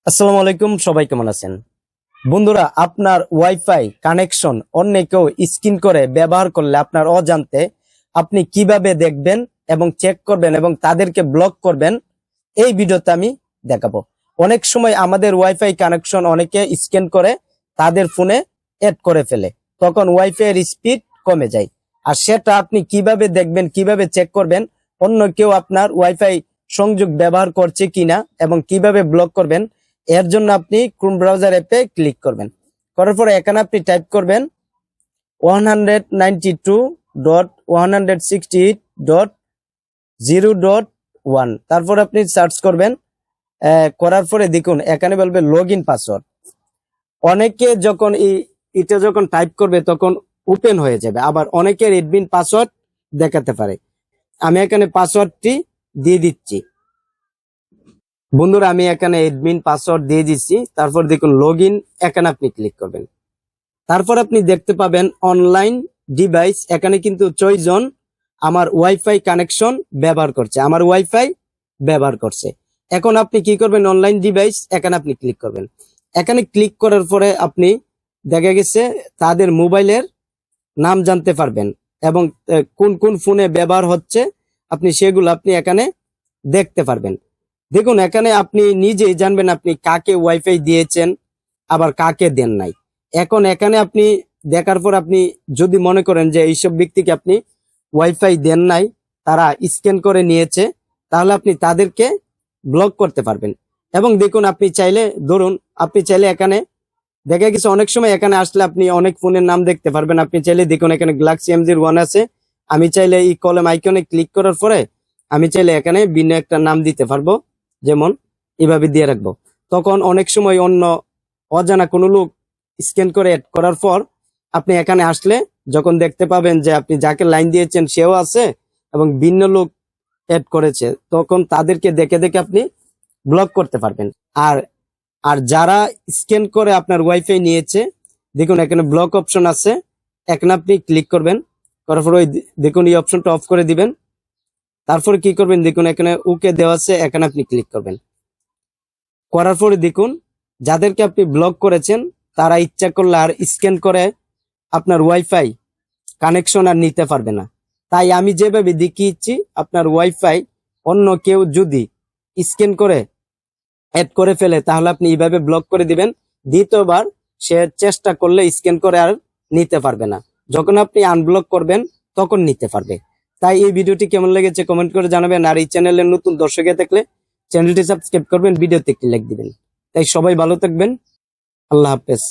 আসসালামু আলাইকুম, সবাই কেমন আছেন? বন্ধুরা, আপনার ওয়াইফাই কানেকশন অন্য কেউ স্ক্রিন করে ব্যবহার করলে আপনার অজান্তে আপনি কিভাবে দেখবেন এবং চেক করবেন এবং তাদেরকে ব্লক করবেন, এই ভিডিওতে আমি দেখাবো। অনেক সময় আমাদের ওয়াইফাই কানেকশন অনেকে স্ক্যান করে তাদের ফোনে এড করে ফেলে, তখন ওয়াইফাই এর স্পিড কমে যায়। আর সেটা আপনি কিভাবে দেখবেন, কিভাবে চেক করবেন অন্য কেউ আপনার ওয়াইফাই সংযোগ ব্যবহার করছে কিনা এবং কিভাবে ব্লক করবেন, এর জন্য আপনি ক্রোম ব্রাউজার অ্যাপে ক্লিক করবেন। করার পরে এখানে আপনি টাইপ করবেন 192.168.0.1, তারপর আপনি সার্চ করবেন। করার পরে দেখুন এখানে বলবে লগ ইন পাসওয়ার্ড। অনেকে যখন এটা যখন টাইপ করবে তখন ওপেন হয়ে যাবে, আবার অনেকের এডমিন পাসওয়ার্ড দেখাতে পারে। আমি এখানে পাসওয়ার্ডটি দিয়ে দিচ্ছি। বন্ধুরা, আমি এখানে এডমিন পাসওয়ার্ড দিয়ে দিচ্ছি। তারপর দেখুন লগ ইন, এখানে আপনি ক্লিক করবেন। তারপর আপনি দেখতে পাবেন অনলাইন ডিভাইস। এখানে কিন্তু 6 জন আমার ওয়াইফাই কানেকশন ব্যবহার করছে, আমার ওয়াইফাই ব্যবহার করছে। এখন আপনি কি করবেন, অনলাইন ডিভাইস এখানে আপনি ক্লিক করবেন। এখানে ক্লিক করার পরে আপনি দেখা গেছে তাদের মোবাইলের নাম জানতে পারবেন এবং কোন কোন ফোনে ব্যবহার হচ্ছে আপনি সেগুলো আপনি এখানে দেখতে পারবেন। দেখুন এখানে আপনি নিজেই জানবেন আপনি কাকে ওয়াইফাই দিয়েছেন আবার কাকে দেন নাই। এখন এখানে আপনি দেখার পর আপনি যদি মনে করেন যে এইসব ব্যক্তিকে আপনি ওয়াইফাই দেন নাই, তারা স্ক্যান করে নিয়েছে, তাহলে আপনি তাদেরকে ব্লক করতে পারবেন। এবং দেখুন আপনি চাইলে, ধরুন আপনি চাইলে এখানে দেখা গেছে অনেক সময় এখানে আসলে আপনি অনেক ফোনের নাম দেখতে পারবেন। আপনি চাইলে দেখুন এখানে গ্যালাক্সি M01 আছে। আমি চাইলে এই কলম আইকনে ক্লিক করার পরে আমি চাইলে এখানে ভিন্ন একটা নাম দিতে পারবো, যেমন এভাবে দিয়ে রাখবো। তখন অনেক সময় অন্য অজানা কোনো লোক স্ক্যান করে অ্যাড করার পর আপনি এখানে আসলে যখন দেখতে পাবেন যে আপনি যাকে লাইন দিয়েছেন সেও আছে এবং ভিন্ন লোক অ্যাড করেছে, তখন তাদেরকে দেখে দেখে আপনি ব্লক করতে পারবেন। আর আর যারা স্ক্যান করে আপনার ওয়াইফাই নিয়েছে, দেখুন এখানে ব্লক অপশন আছে, এখানে আপনি ক্লিক করবেন। করার পর ওই দেখুন এই অপশনটা অফ করে দিবেন। তারপরে কি করবেন, দেখুন এখানে ওকে দেওয়া আছে, এখানে আপনি ক্লিক করবেন। করার পরে দেখুন যাদেরকে আপনি ব্লক করেছেন তারা ইচ্ছা করলে আর স্ক্যান করে আপনার ওয়াইফাই কানেকশন আর নিতে পারবে না। তাই আমি যেভাবে দেখিয়েছি, আপনার ওয়াইফাই অন্য কেউ যদি স্ক্যান করে অ্যাড করে ফেলে তাহলে আপনি এইভাবে ব্লক করে দিবেন। দ্বিতীয়বার সে চেষ্টা করলে স্ক্যান করে আর নিতে পারবে না। যখন আপনি আনব্লক করবেন তখন নিতে পারবে। তাই এই ভিডিওটি কেমন লেগেছে কমেন্ট করে জানাবেন। আর এই চ্যানেলের নতুন দর্শক থাকলে চ্যানেলটি সাবস্ক্রাইব করবেন, ভিডিওতে একটি লাইক দিবেন। তাই সবাই ভালো থাকবেন। আল্লাহ হাফেজ।